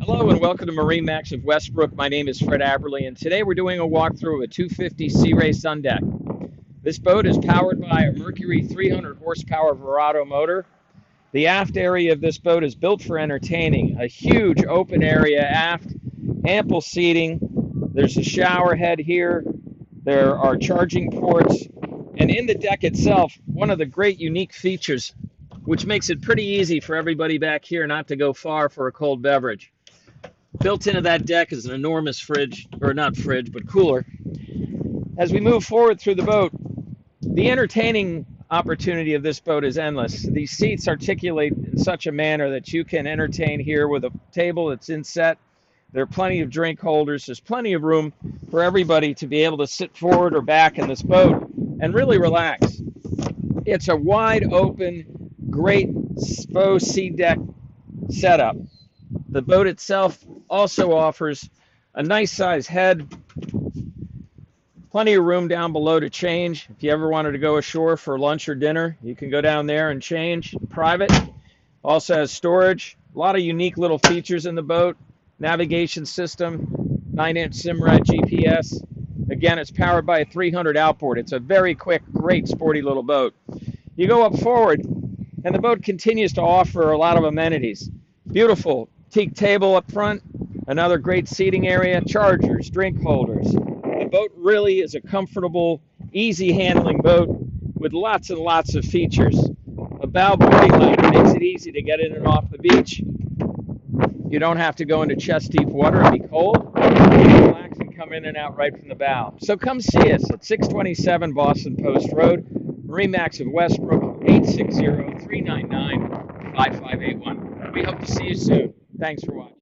Hello and welcome to MarineMax of Westbrook. My name is Fred Aberley, and today we're doing a walkthrough of a 250 Sea Ray Sun Deck. This boat is powered by a Mercury 300 horsepower Verado motor. The aft area of this boat is built for entertaining. A huge open area aft, ample seating. There's a shower head here. There are charging ports. And in the deck itself, one of the great unique features, which makes it pretty easy for everybody back here not to go far for a cold beverage. Built into that deck is an enormous fridge, or not fridge, but cooler. As we move forward through the boat, the entertaining opportunity of this boat is endless. These seats articulate in such a manner that you can entertain here with a table that's inset. There are plenty of drink holders. There's plenty of room for everybody to be able to sit forward or back in this boat and really relax. It's a wide open, great faux sea deck setup. The boat itself also offers a nice size head, plenty of room down below to change. If you ever wanted to go ashore for lunch or dinner, you can go down there and change private. Also has storage, a lot of unique little features in the boat, navigation system, 9-inch Simrad GPS. Again, it's powered by a 300 outboard. It's a very quick, great, sporty little boat. You go up forward, and the boat continues to offer a lot of amenities. Beautiful teak table up front, another great seating area, chargers, drink holders. The boat really is a comfortable, easy handling boat with lots and lots of features. A bow boarding ladder makes it easy to get in and off the beach. You don't have to go into chest deep water and be cold. You can relax and come in and out right from the bow. So come see us at 627 Boston Post Road, MarineMax of Westbrook, 860-399-5581. We hope to see you soon. Thanks for watching.